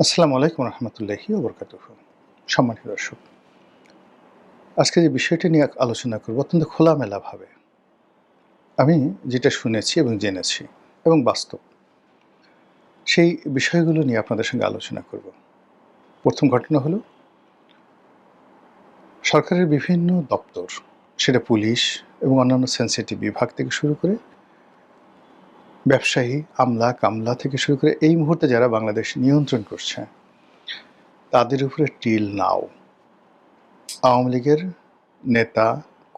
আসসালামু আলাইকুম রহমতুল্লাহি ওবরকাতুহু। সম্মানিত দর্শক, আজকে যে বিষয়টি নিয়ে আলোচনা করব অত্যন্ত খোলামেলাভাবে। আমি যেটা শুনেছি এবং জেনেছি এবং বাস্তব, সেই বিষয়গুলো নিয়ে আপনাদের সঙ্গে আলোচনা করব। প্রথম ঘটনা হলো, সরকারের বিভিন্ন দপ্তর, সেটা পুলিশ এবং অন্যান্য সেনসিটিভ বিভাগ থেকে শুরু করে ব্যবসায়ী, আমলা, কামলা থেকে শুরু করে এই মুহূর্তে যারা বাংলাদেশ নিয়ন্ত্রণ করছে, তাদের উপরে টিল নাও আওয়ামী লীগের নেতা,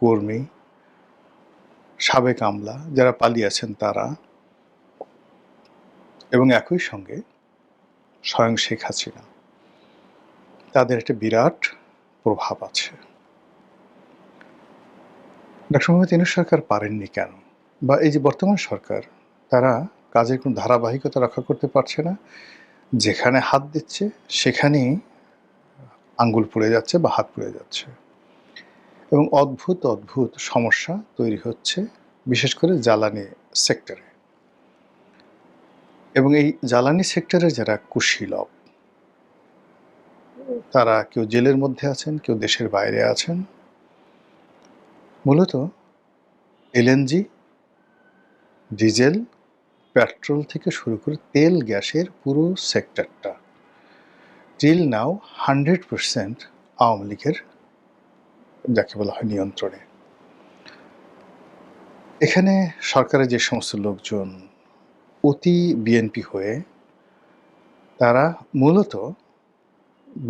কর্মী, সাবেক আমলা যারা পালিয়ে আছেন তারা, এবং একই সঙ্গে স্বয়ং শেখ হাসিনা, তাদের একটা বিরাট প্রভাব আছে। ডক্টর মোহাম্মদ ইউনূস সরকার পারেননি কেন? বা এই যে বর্তমান সরকার, তারা কাজের কোনো ধারাবাহিকতা রক্ষা করতে পারছে না। যেখানে হাত দিচ্ছে সেখানেই আঙ্গুল পুড়ে যাচ্ছে বা হাত পুড়ে যাচ্ছে, এবং অদ্ভুত অদ্ভুত সমস্যা তৈরি হচ্ছে, বিশেষ করে জ্বালানি সেক্টরে। এবং এই জ্বালানি সেক্টরে যারা কুশীলব, তারা কেউ জেলের মধ্যে আছেন, কেউ দেশের বাইরে আছেন। মূলত এলএনজি, ডিজেল, পেট্রোল থেকে শুরু করে তেল গ্যাসের পুরো সেক্টরটা টিল নাও 100% আওয়ামী লীগের, যাকে বলা হয়, নিয়ন্ত্রণে। এখানে সরকারের যে সমস্ত লোকজন অতি বিএনপি হয়ে, তারা মূলত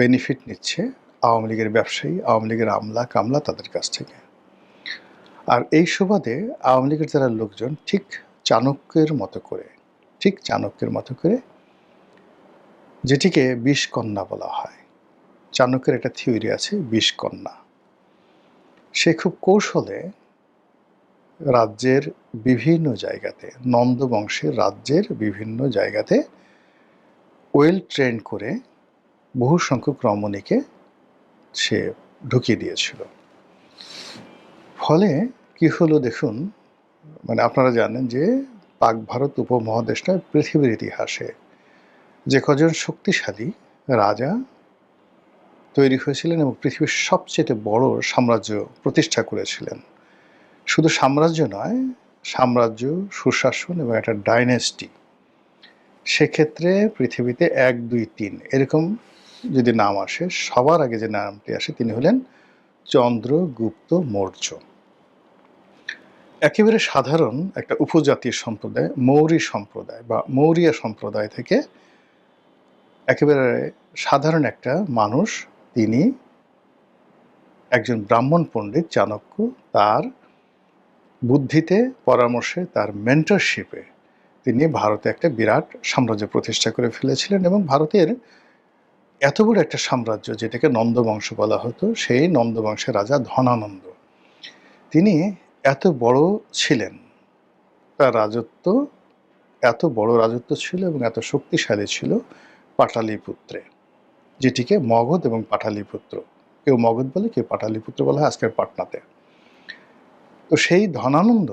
বেনিফিট নিচ্ছে আওয়ামী লীগের ব্যবসায়ী, আওয়ামী লীগের আমলা কামলা, তাদের কাছ থেকে। আর এই সুবাদে আওয়ামী লীগের যারা লোকজন ঠিক চাণক্যের মতো করে, যেটিকে বিষকন্যা বলা হয়। চাণক্যের একটা থিওরি আছে, বিষকন্যা। সে খুব কৌশলে রাজ্যের বিভিন্ন জায়গাতে, নন্দ বংশের রাজ্যের বিভিন্ন জায়গাতে ওয়েল ট্রেন করে বহু সংখ্যক রমণীকে সে ঢুকিয়ে দিয়েছিল। ফলে কি হলো দেখুন, মানে আপনারা জানেন যে পাক ভারত উপমহাদেশটা পৃথিবীর ইতিহাসে যে কজন শক্তিশালী রাজা তৈরি হয়েছিলেন এবং পৃথিবীর সবচেয়ে বড় সাম্রাজ্য প্রতিষ্ঠা করেছিলেন, শুধু সাম্রাজ্য নয়, সাম্রাজ্য, সুশাসন এবং একটা ডাইনেস্টি, সেক্ষেত্রে পৃথিবীতে 1, 2, 3 এরকম যদি নাম আসে, সবার আগে যে নামটি আসে তিনি হলেন চন্দ্রগুপ্ত মৌর্য। একেবারে সাধারণ একটা উপজাতীয় সম্প্রদায়, মৌর্য সম্প্রদায় বা মৌরিয়া সম্প্রদায় থেকে একেবারে সাধারণ একটা মানুষ, তিনি একজন ব্রাহ্মণ পণ্ডিত চাণক্য, তার বুদ্ধিতে, পরামর্শে, তার মেন্টরশিপে তিনি ভারতে একটা বিরাট সাম্রাজ্য প্রতিষ্ঠা করে ফেলেছিলেন। এবং ভারতের এত বড় একটা সাম্রাজ্য, যেটাকে নন্দবংশ বলা হতো, সেই নন্দবংশের রাজা ধনানন্দ, তিনি এত বড় ছিলেন, তার রাজত্ব এত বড় রাজত্ব ছিল এবং এত শক্তিশালী ছিল পাটালিপুত্রে, যেটিকে মগধ এবং পাটালিপুত্র, কেউ মগধ বলে, কেউ পাটালিপুত্র বলা হয় আজকের পাটনাতে। তো সেই ধনানন্দ,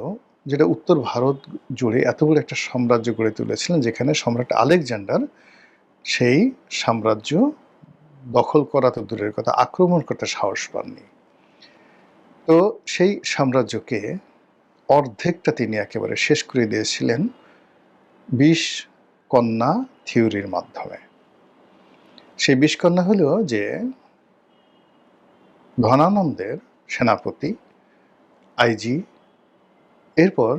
যেটা উত্তর ভারত জুড়ে এত বড় একটা সাম্রাজ্য গড়ে তুলেছিলেন, যেখানে সম্রাট আলেকজান্ডার সেই সাম্রাজ্য দখল করা তো দূরের কথা, আক্রমণ করতে সাহস পাননি। তো সেই সাম্রাজ্যকে অর্ধেকটা তিনি একেবারে শেষ করে দিয়েছিলেন বিষকন্যা থিওরির মাধ্যমে। সেই বিষকন্যা হলো যে ধনানন্দের সেনাপতি, আইজি, এরপর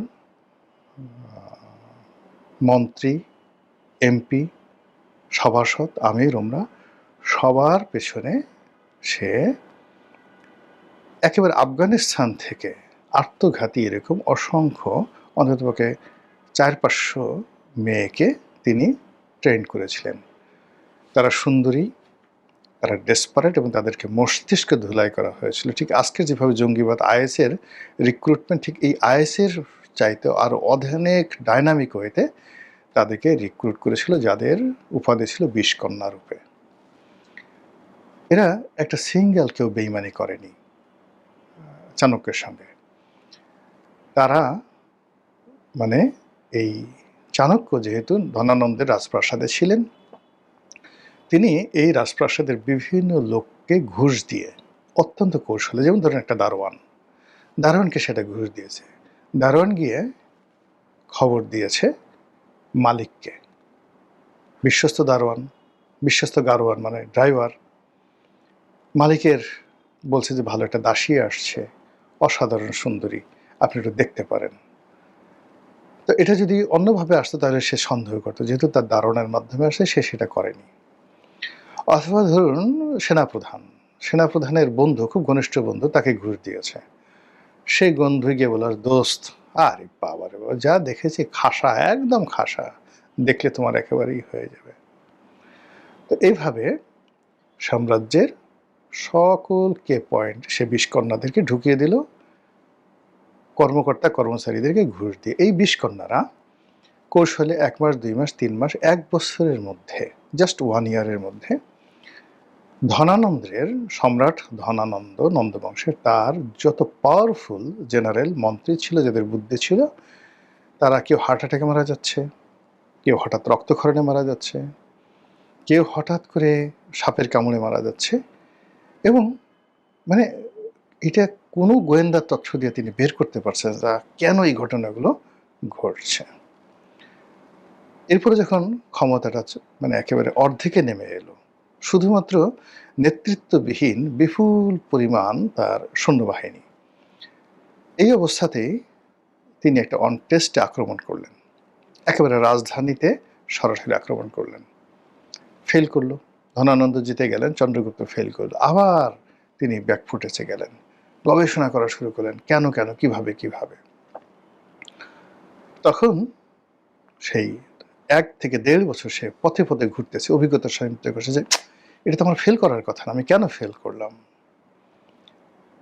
মন্ত্রী, এমপি, সভাসদ, আমির, ওমরা, সবার পেছনে সে একেবারে আফগানিস্তান থেকে আত্মঘাতী এরকম অসংখ্য, অন্ততপক্ষে 400-500 মেয়েকে তিনি ট্রেন করেছিলেন। তারা সুন্দরী, তারা ডেসপারেট, এবং তাদেরকে মস্তিষ্ক ধুলাই করা হয়েছিল। ঠিক আজকের যেভাবে জঙ্গিবাদ, আইএসের রিক্রুটমেন্ট, ঠিক এই আইএসের চাইতে আরও অনেক ডাইনামিক ওয়েতে তাদেরকে রিক্রুট করেছিল, যাদের উপাধি ছিল বিষকন্যা রূপে। এরা একটা সিঙ্গেল কেউ বেইমানি করেনি চাণক্যের সঙ্গে। তারা, মানে এই চাণক্য যেহেতু ধনানন্দের রাজপ্রাসাদে ছিলেন, তিনি এই রাজপ্রাসাদের বিভিন্ন লোককে ঘুষ দিয়ে অত্যন্ত কৌশলে, যেমন ধরেন একটা দারোয়ানকে সেটা ঘুষ দিয়েছে। দারোয়ান গিয়ে খবর দিয়েছে মালিককে, বিশ্বস্ত গারোয়ান মানে ড্রাইভার। মালিকের বলছে যে ভালো একটা দাসী আসছে, অসাধারণ সুন্দরী, আপনি একটু দেখতে পারেন। তো এটা যদি অন্যভাবে আসতো তাহলে সে সন্দেহ করতো, যেহেতু তার দারোয়ানের মাধ্যমে আসে সে সেটা করেনি। অথবা ধরুন সেনাপ্রধানের বন্ধু, খুব ঘনিষ্ঠ বন্ধু, তাকে ঘুষ দিয়েছে। সেই বন্ধু গিয়ে বলার, দোস্ত, আরে বাবা রে বাবা, যা দেখেছি খাসা, একদম খাসা, দেখলে তোমার একেবারেই হয়ে যাবে। তো এইভাবে সাম্রাজ্যের সকল কে পয়েন্ট সে ২০ কন্যাদেরকে ঢুকিয়ে দিল, কর্মকর্তা কর্মচারীদেরকে ঘুষ দিয়ে। এই ২০ কন্যারা কৌশলে ১ মাস, ২ মাস, ৩ মাস, ১ বছরের মধ্যে, জাস্ট 1 ইয়ারের মধ্যে সম্রাট ধনানন্দ নন্দবংশের তার যত পাওয়ারফুল জেনারেল মন্ত্রী ছিল, যাদের বুদ্ধি ছিল, তারা কেউ হার্ট অ্যাটাকে মারা যাচ্ছে, কেউ হঠাৎ রক্তক্ষরণে মারা যাচ্ছে, কেউ হঠাৎ করে সাপের কামড়ে মারা যাচ্ছে। এবং মানে এটা কোনো গোয়েন্দা তথ্য দিয়ে তিনি বের করতে পারছেন না কেন এই ঘটনাগুলো ঘটছে। এরপরে যখন ক্ষমতাটা একেবারে অর্ধেকে নেমে এলো, শুধুমাত্র নেতৃত্ববিহীন বিপুল পরিমাণ তার সৈন্যবাহিনী, এই অবস্থাতেই তিনি একটা অনটেস্টে আক্রমণ করলেন, একেবারে রাজধানীতে সরাসরি আক্রমণ করলেন। ফেল করলো, ধনানন্দ জিতে গেলেন, চন্দ্রগুপ্ত ফেল করলো। আবার তিনি ব্যাকফুটেছে গেলেন, গবেষণা করা শুরু করলেন, কেন কিভাবে। তখন সেই ১ থেকে ১.৫ বছর সে পথে পথে ঘুরতেছে, অভিজ্ঞতার সঞ্চয় করছে যে এটা তো আমার ফেল করার কথা না, আমি কেন ফেল করলাম।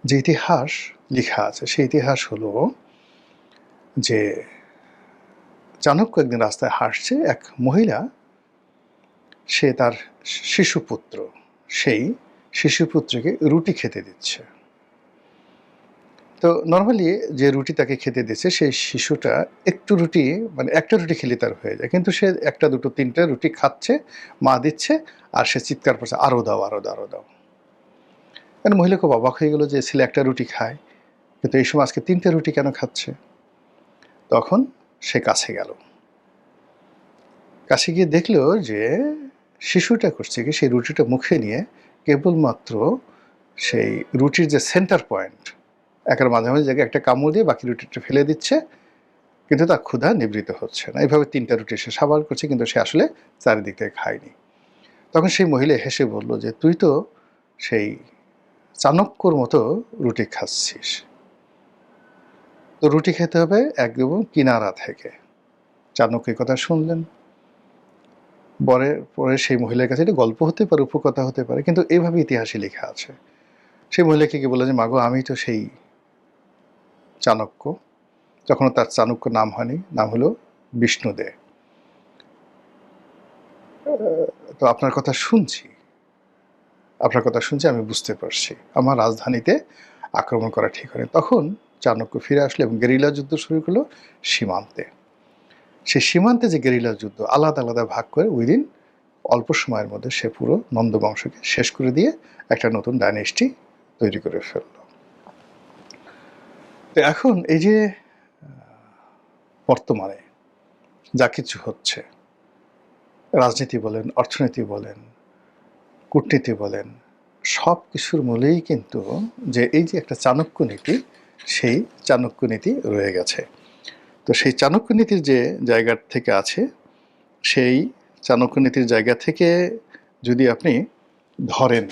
যে ইতিহাস লেখা আছে সেই ইতিহাস হলো যে চাণক্য একদিন রাস্তায় হাঁটছে, এক মহিলা, সে তার শিশুপুত্র, সেই শিশুপুত্রকে রুটি খেতে দিচ্ছে। তো নর্মালি যে রুটি তাকে খেতে দিচ্ছে, সেই শিশুটা একটু রুটি, একটা রুটি খেলে তার হয়ে যায়, কিন্তু সে ১টা ২টো ৩টা রুটি খাচ্ছে, মা দিচ্ছে, আর সে চিৎকার করছে, আরও দাও, আরও দাও, আরও দাও। মানে মহিলা খুব অবাক হয়ে গেল যে ছেলে ১টা রুটি খায়, কিন্তু এই সময় আজকে ৩টে রুটি কেন খাচ্ছে। তখন সে কাছে গেল, কাছে গিয়ে দেখল যে শিশুটা করছে কি, সেই রুটিটা মুখে নিয়ে কেবলমাত্র সেই রুটির যে সেন্টার পয়েন্ট, একের মাঝামাঝি জায়গায় একটা কামড় দিয়ে বাকি রুটিটা ফেলে দিচ্ছে, কিন্তু তার ক্ষুধা নিবৃত হচ্ছে না। এইভাবে ৩টা রুটি সে সাবাল করছে, কিন্তু সে আসলে চারিদিক থেকে খায়নি। তখন সেই মহিলা হেসে বলল যে তুই তো সেই চাণক্যর মতো রুটি খাচ্ছিস, তো রুটি খেতে হবে একদম কিনারা থেকে। চাণক্য এই কথা শুনলেন, পরে সেই মহিলার কাছে এটা গল্প হতে পারে, উপকথা হতে পারে, কিন্তু এইভাবে ইতিহাসে লেখা আছে। সেই মহিলাকে কি বলল যে মাগো, আমি তো সেই চাণক্য। তখনও তার চাণক্য নাম হয়নি, নাম হলো বিষ্ণুদে। তো আপনার কথা শুনছি, আমি বুঝতে পারছি আমার রাজধানীতে আক্রমণ করা ঠিক হয়নি। তখন চাণক্য ফিরে আসলো এবং গেরিলা যুদ্ধ শুরু করলো সীমান্তে। সেই সীমান্তে যে গেরিলা যুদ্ধ আলাদা আলাদা ভাগ করে উইদিন অল্প সময়ের মধ্যে সে পুরো নন্দবংশকে শেষ করে দিয়ে একটা নতুন ডাইনেস্টি তৈরি করে ফেলল। তো এখন এই যে বর্তমানে যা কিছু হচ্ছে, রাজনীতি বলেন, অর্থনীতি বলেন, কূটনীতি বলেন, সব কিছুর মূলেই কিন্তু যে এই যে একটা চাণক্য নীতি, সেই চাণক্য নীতি রয়ে গেছে। তো সেই চাণক্য নীতির যে জায়গা থেকে আছে, সেই চাণক্য নীতির জায়গা থেকে যদি আপনি ধরেন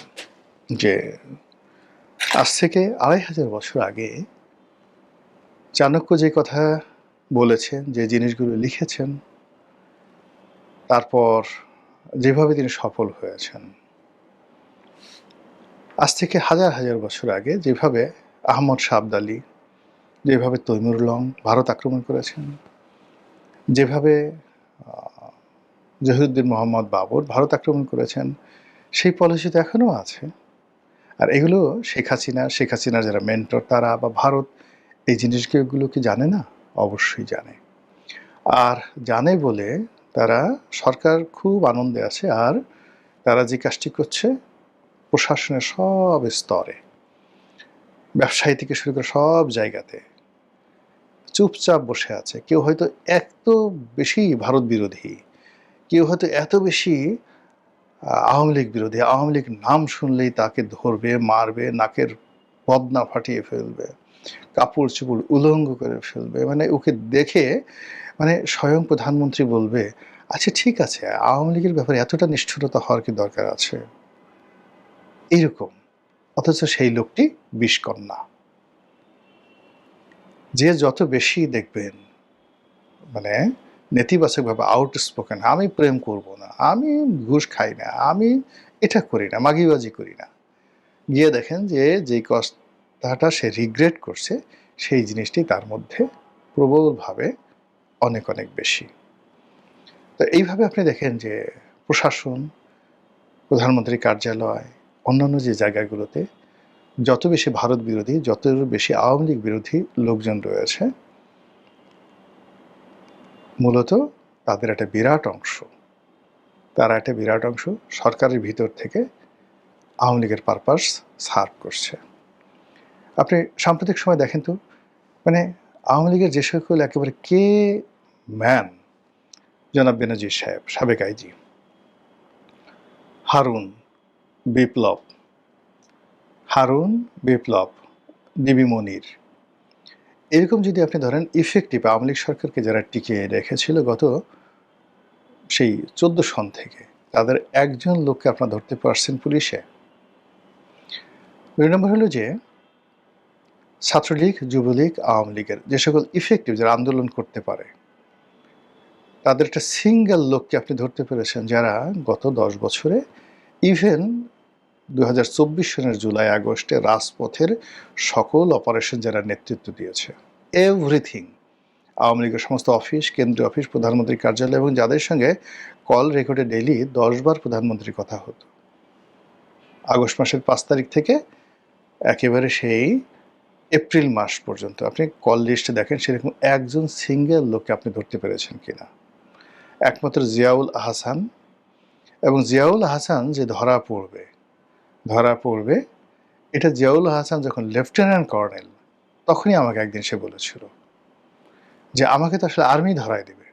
যে আজ থেকে ২৫০০ বছর আগে চাণক্য যে কথা বলেছেন, যে জিনিসগুলো লিখেছেন, তারপর যেভাবে তিনি সফল হয়েছেন, আজ থেকে হাজার হাজার বছর আগে যেভাবে আহমদ শাহ আবদালী, যেভাবে তৈমুর লং ভারত আক্রমণ করেছেন, যেভাবে জহিরুদ্দিন মোহাম্মদ বাবর ভারত আক্রমণ করেছেন, সেই পলিসি তো এখনও আছে। আর এগুলো শেখ হাসিনার যারা মেন্টর, তারা বা ভারত এই জিনিসগুলো কি জানে না? অবশ্যই জানে। আর জানে বলে তারা, সরকার খুব আনন্দে আছে, আর তারা যে কাজটি করছে প্রশাসনের সব স্তরে, ব্যবসায়ী থেকে শুরু করে সব জায়গাতে চুপচাপ বসে আছে। কেউ হয়তো এত বেশি ভারত বিরোধী, কেউ হয়তো এত বেশি আওয়ামী লীগ বিরোধী, আওয়ামী লীগ নাম শুনলেই তাকে ধরবে, মারবে, নাকের বদনা ফাটিয়ে ফেলবে, কাপড় চোপড় উলঙ্গ করে ফেলবে। মানে ওকে দেখে মানে স্বয়ং প্রধানমন্ত্রী বলবে, আচ্ছা ঠিক আছে, আওয়ামী লীগের ব্যাপারে এতটা নিষ্ঠুরতা হওয়ার কি দরকার আছে? এইরকম। অথচ সেই লোকটি বিষকন্যা। যে যত বেশি দেখবেন মানে নেতিবাচকভাবে আউটস্পোকেন, আমি প্রেম করব না, আমি ঘুষ খাই না, আমি এটা করি না, মাগিবাজি করি না, গিয়ে দেখেন যে যেই কথাটা সে রিগ্রেট করছে সেই জিনিসটি তার মধ্যে প্রবলভাবে অনেক অনেক বেশি। তো এইভাবে আপনি দেখেন যে প্রশাসন, প্রধানমন্ত্রী কার্যালয়, অন্যান্য যে জায়গাগুলোতে যত বেশি ভারত বিরোধী, যত বেশি আওয়ামী লীগ বিরোধী লোকজন রয়েছে, মূলত তাদের একটা বিরাট অংশ, তারা একটা বিরাট অংশ সরকারের ভিতর থেকে আওয়ামী লীগের পারপাস সার্ভ করছে। আপনি সাম্প্রতিক সময় দেখেন তো, মানে আওয়ামী লীগের যে সকল একেবারে কে ম্যান, জনাব বেনজির সাহেব, সাবেক আইজি, হারুন, বিপ্লব, ডিবি মনির, এরকম যদি আপনি ধরেন ইফেক্টিভ আওয়ামী লীগ সরকারকে যারা টিকিয়ে রেখেছিল গত সেই 14 সন থেকে, তাদের একজন লোককে আপনারা ধরতে পারছেন পুলিশে? 2 নম্বর হলো যে ছাত্রলীগ, যুবলীগ, আওয়ামী লীগের যে সকল ইফেক্টিভ যারা আন্দোলন করতে পারে, তাদের একটা সিঙ্গেল লোককে আপনি ধরতে পেরেছেন যারা গত 10 বছরে ইভেন 2024 সনের জুলাই আগস্টে রাজপথের সকল অপারেশন যারা নেতৃত্ব দিয়েছে, এভরিথিং, আওয়ামী লীগের সমস্ত অফিস, কেন্দ্রীয় অফিস, প্রধানমন্ত্রীর কার্যালয়, এবং যাদের সঙ্গে কল রেকর্ডে ডেইলি 10 বার প্রধানমন্ত্রীর কথা হতো, আগস্ট মাসের 5 তারিখ থেকে একেবারে সেই এপ্রিল মাস পর্যন্ত আপনি কল লিস্টে দেখেন সেরকম একজন সিঙ্গেল লোককে আপনি ধরতে পেরেছেন কিনা? একমাত্র জিয়াউল আহসান, এবং জিয়াউল আহসান যে ধরা পড়বে, এটা জিয়াউল আহসান যখন লেফটেন্যান্ট কর্নেল, তখনই আমাকে একদিন সে বলেছিল যে আমাকে তো আসলে আর্মি ধরায় দেবে,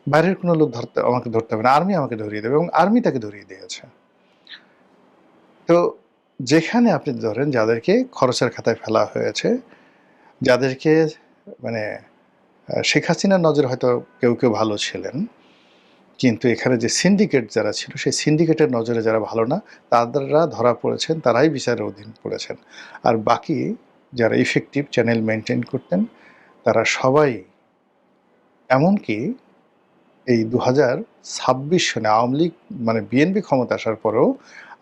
বাইরের কোনো লোক আমাকে ধরতে হবে না, আর্মি আমাকে ধরিয়ে দেবে, এবং আর্মি তাকে ধরিয়ে দিয়েছে। তো যেখানে আপনি ধরেন যাদেরকে খরচের খাতায় ফেলা হয়েছে, যাদেরকে মানে শেখ হাসিনার নজরে হয়তো কেউ কেউ ভালো ছিলেন, কিন্তু এখানে যে সিন্ডিকেট যারা ছিল সেই সিন্ডিকেটের নজরে যারা ভালো না, তারা ধরা পড়েছেন, তারাই বিচারের অধীন পড়েছেন। আর বাকি যারা ইফেক্টিভ চ্যানেল মেনটেন করতেন তারা সবাই, এমনকি এই 2026 সনে আওয়ামী লীগ মানে বিএনপি ক্ষমতা আসার পরেও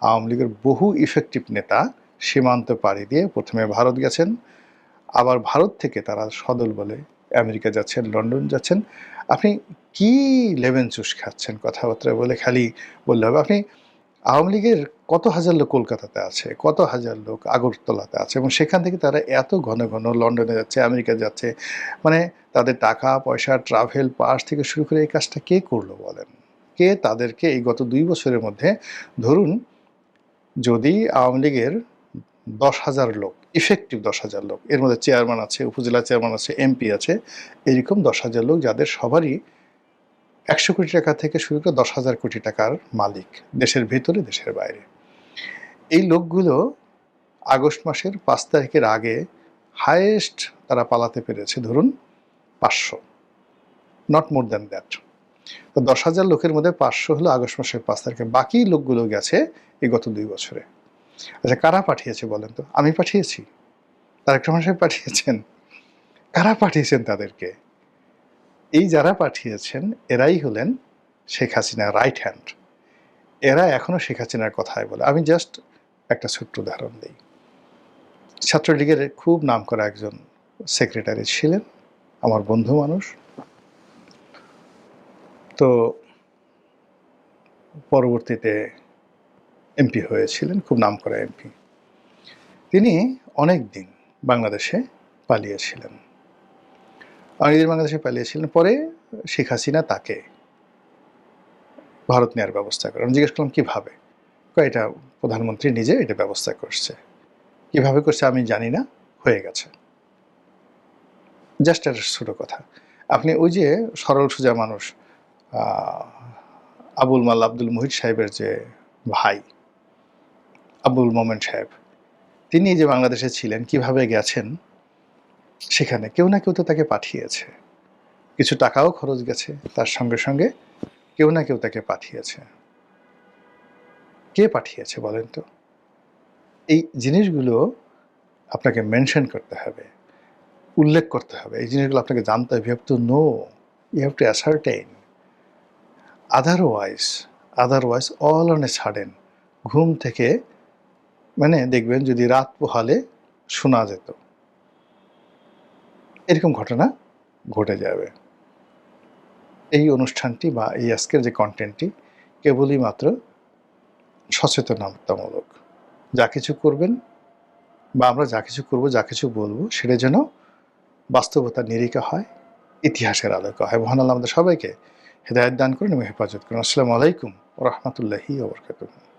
আওয়ামী লীগের বহু ইফেক্টিভ নেতা সীমান্ত পাড়ি দিয়ে প্রথমে ভারত গেছেন, আবার ভারত থেকে তারা সদল বলে আমেরিকা যাচ্ছেন, লন্ডন যাচ্ছেন। আপনি কি লেমন জুস খাচ্ছেন কথাবার্তা বলে খালি বললে হবে? আপনি আওয়ামী লীগের কত হাজার লোক কলকাতাতে আছে, কত হাজার লোক আগরতলাতে আছে, এবং সেখান থেকে তারা এত ঘন ঘন লন্ডনে যাচ্ছে, আমেরিকা যাচ্ছে, মানে তাদের টাকা পয়সা, ট্রাভেল পাস থেকে শুরু করে এই কাজটা কে করলো বলেন? কে তাদেরকে এই গত 2 বছরের মধ্যে, ধরুন যদি আওয়ামী লীগের 10,000 লোক, ইফেক্টিভ 10,000 লোক, এর মধ্যে চেয়ারম্যান আছে, উপজেলা চেয়ারম্যান আছে, এমপি আছে, এরকম 10,000 লোক যাদের সবারই 100 কোটি টাকা থেকে শুরু করে 10,000 কোটি টাকার মালিক, দেশের ভেতরে দেশের বাইরে, এই লোকগুলো আগস্ট মাসের 5 তারিখের আগে হাইয়েস্ট তারা পালাতে পেরেছে ধরুন 500, নট মোর দ্যান দ্যাট। তো 10,000 লোকের মধ্যে 500 হলো আগস্ট মাসের 5 তারিখে, বাকি লোকগুলো গেছে এই গত 2 বছরে। আচ্ছা, কারা পাঠিয়েছে বলেন তো? আমি পাঠিয়েছি? তারেক রহমান সাহেব পাঠিয়েছেন? কারা পাঠিয়েছেন তাদেরকে? এই যারা পাঠিয়েছেন এরাই হলেন শেখ হাসিনার রাইট হ্যান্ড। এরা এখনো শেখ হাসিনার কথাই বলে। আমি জাস্ট একটা ছোট্ট উদাহরণ দিই। ছাত্রলীগের খুব নামকরা একজন সেক্রেটারি ছিলেন, আমার বন্ধু মানুষ। তো পরবর্তীতে এমপি হয়েছিলেন, খুব নামকরা এমপি। তিনি অনেক দিন বাংলাদেশে পালিয়েছিলেন, অনেকদিন বাংলাদেশে পালিয়েছিলেন। পরে শেখ হাসিনা তাকে ভারত নেওয়ার ব্যবস্থা করে। আমি জিজ্ঞেস করলাম কীভাবে? কয় এটা প্রধানমন্ত্রী নিজে এটা ব্যবস্থা করছে। কীভাবে করছে আমি জানি না, হয়ে গেছে। জাস্ট একটা ছোটো কথা। আপনি ওই যে সরল সোজা মানুষ আবুল মাল আব্দুল মুহিত সাহেবের যে ভাই আবুল মোমেন সাহেব, তিনি যে বাংলাদেশে ছিলেন, কিভাবে গেছেন সেখানে কেউ না কেউ তো তাকে পাঠিয়েছে। কিছু টাকাও খরচ গেছে, তার সঙ্গে সঙ্গে কেউ না কেউ তাকে পাঠিয়েছে। কে পাঠিয়েছে বলেন তো? এই জিনিসগুলো আপনাকে মেনশন করতে হবে, উল্লেখ করতে হবে। এই জিনিসগুলো আপনাকে জানতে হবে। You have to know, you have to ascertain. Otherwise all on a sudden ঘুম থেকে মানে দেখবেন যদি রাত পোহালে শোনা যেত, এরকম ঘটনা ঘটে যাবে। এই অনুষ্ঠানটি বা এই আজকের যে কন্টেন্টটি কেবলই মাত্র সচেতনতামূলক। যা কিছু করবেন বা আমরা যা কিছু করব, যা কিছু বলবো, সেটা যেন বাস্তবতার নিরিখা হয়, ইতিহাসের আলোকে হয়। মহান আল্লাহ আমাদের সবাইকে হেদায়েত দান করুন এবং হেফাজত করুন। আসসালামু আলাইকুম ওয়া রাহমাতুল্লাহি ওয়া বারাকাতুহু।